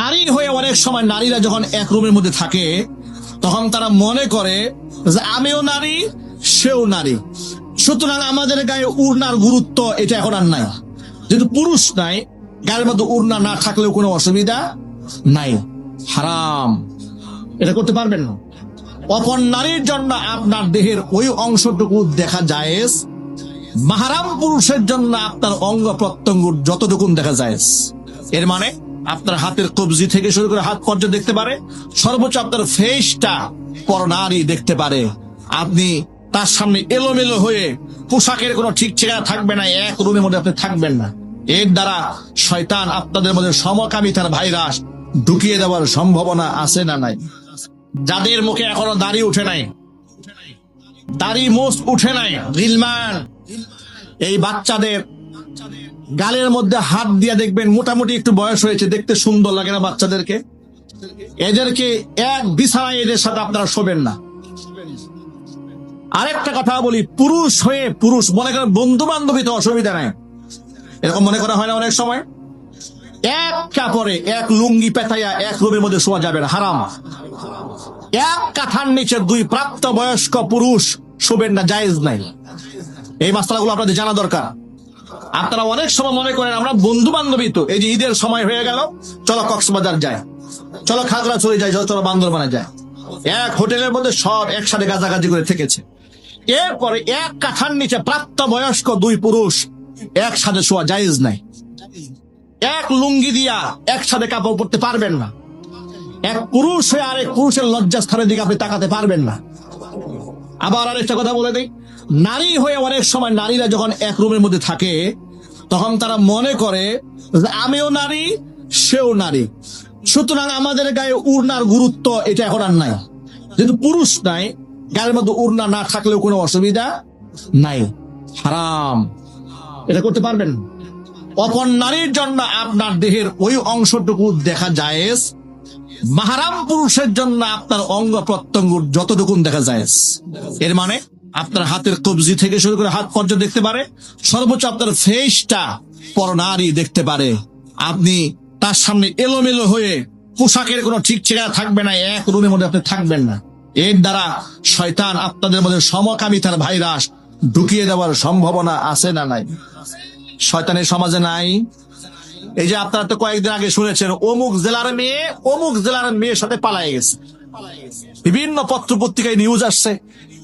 নারী হয়ে অনেক সময় নারীরা যখন এক রুমের মধ্যে থাকে তখন তারা মনে করে যে আমিও নারী সেও নারী, সুতরাং আমাদের গায়ে উড়নার গুরুত্ব এটা এখন আর নাই। যেহেতু পুরুষ নাই, গায়ের মধ্যে উড়না না থাকলেও কোনো অসুবিধা নাই। হারাম, এটা করতে পারবেন না। অপর নারীর জন্য আপনার দেহের ওই অংশটুকু দেখা জায়েজ, মাহরাম পুরুষের জন্য আপনার অঙ্গ প্রত্যঙ্গ যতটুকু দেখা জায়েজ। এর মানে আপনার হাতের কবজি থেকে শুরু করে হাত পর্যন্ত দেখতে পারে, সর্বোচ্চ আপনার ফেসটা পর নারী দেখতে পারে। আপনি তার সামনে এলোমেলো হয়ে পোশাকের কোনো ঠিক ঠিকানা থাকবে না, এক রুমের মধ্যে আপনি থাকবেন না। এর দ্বারা শয়তান আপনাদের মধ্যে সমকামিতার ভাইরাস ঢুকিয়ে দেওয়ার সম্ভাবনা আছে না নাই? যাদের মুখে এখনো দাড়ি উঠে নাই, দাড়ি মোচ উঠে নাই, রিলমান, এই বাচ্চাদের গালের মধ্যে হাত দিয়ে দেখবেন, মোটামুটি একটু বয়স হয়েছে, দেখতে সুন্দর লাগে না বাচ্চাদেরকে? এদেরকে এক বিছানায় এদের সাথে আপনারা শোবেন না। আরেকটা কথা বলি, পুরুষ হয়ে পুরুষ মনে করেন বন্ধু বান্ধবী তো অসুবিধা নাই, এরকম মনে করা হয় না অনেক সময়? এক কাপড়ে এক লুঙ্গি পেঁচাইয়া এক রুমের মধ্যে শোয়া যাবে না, হারাম। এক কাঁথার নিচে দুই প্রাপ্ত বয়স্ক পুরুষ শোবেন না, জায়েজ নাই। এই মাসলাগুলো আপনাদের জানা দরকার। আপনারা অনেক সময় মনে করেন আমরা বন্ধু বান্ধবী তো, এই যে ঈদের সময় হয়ে গেল, চলো কক্সবাজার যায়, চলো খাগড়াছড়ি যায়, চলো বান্দরবানে যায়, এক হোটেলের মধ্যে সব একসাথে গাজাগাজি করে থেকেছে। এরপরে এক কাঁথার নিচে প্রাপ্ত বয়স্ক দুই পুরুষ একসাথে শোয়া জায়েজ নাই। এক লুঙ্গি দিয়া একসাথে কাপড় পরতে পারবেন না। এক পুরুষ হয়ে আরেক পুরুষের লজ্জাস্থানের দিকে আপনি তাকাতে পারবেন না। আবার আরেকটা কথা বলে দিই, নারী হয়ে অনেক সময় নারীরা যখন এক রুমের মধ্যে থাকে তখন তারা মনে করে যে আমিও নারী সেও নারী, সুতরাং আমাদের গায়ে উড়নার গুরুত্ব এটা এখন আর নাই। যেহেতু পুরুষ নাই, গায়ের মধ্যে উড়না না থাকলেও কোনো অসুবিধা নাই। হারাম, এটা করতে পারবেন না। অপর নারীর জন্য আপনার দেহের ওই অংশটুকু দেখা জায়েজ, মাহরাম পুরুষের জন্য আপনার অঙ্গ প্রত্যঙ্গ যতটুকু দেখা জায়েজ। এর মানে আপনার হাতের কবজি থেকে শুরু করে হাত পর্যন্ত দেখতে পারে, সর্বোচ্চ আপনার ফেসটা পর নারী দেখতে পারে। আপনি তার সামনে এলোমেলো হয়ে পোশাকের কোনো ঠিক ঠিকানা থাকবে না, এক রুমের মধ্যে আপনি থাকবেন না। এর দ্বারা শয়তান আপনাদের মধ্যে সমকামিতার ভাইরাস ঢুকিয়ে দেওয়ার সম্ভাবনা আছে না নাই? শয়তানের সমাজে নাই? এই যে আপনারা তো কয়েকদিন আগে শুনেছেন অমুক জেলার মেয়ের সাথে পালায়ে গেছে, বিভিন্ন পত্র পত্রিকায় নিউজ আসছে।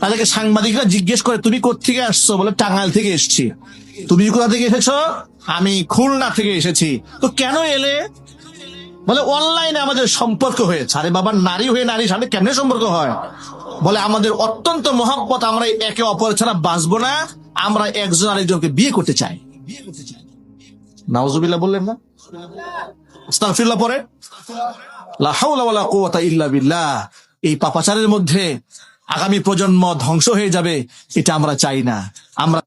তাদেরকে সাংবাদিকরা জিজ্ঞেস করে তুমি কোত্থেকে আসছো? বলে টাঙ্গাইল থেকে এসেছি। তুমি কোথা থেকে এসেছো? আমি খুলনা থেকে এসেছি। তো কেন এলে? বলে অনলাইনে আমাদের সম্পর্ক হয়েছে। আরে বাবা, নারী হয়ে নারীর সাথে কেমনে সম্পর্ক হয়? বলে আমাদের অত্যন্ত মহব্বত, আমরা একে অপরের ছাড়া বাঁচবো না, আমরা একজন আরেকজনকে বিয়ে করতে চাই। নাউজুবিল্লাহ বললেন না? আস্তাগফিরুল্লাহ পরে লা হাওলা ওয়ালা কুওয়াতা ইল্লা বিল্লাহ। এই পাপাচারের মধ্যে আগামী প্রজন্ম ধ্বংস হয়ে যাবে, এটা আমরা চাই না। আমরা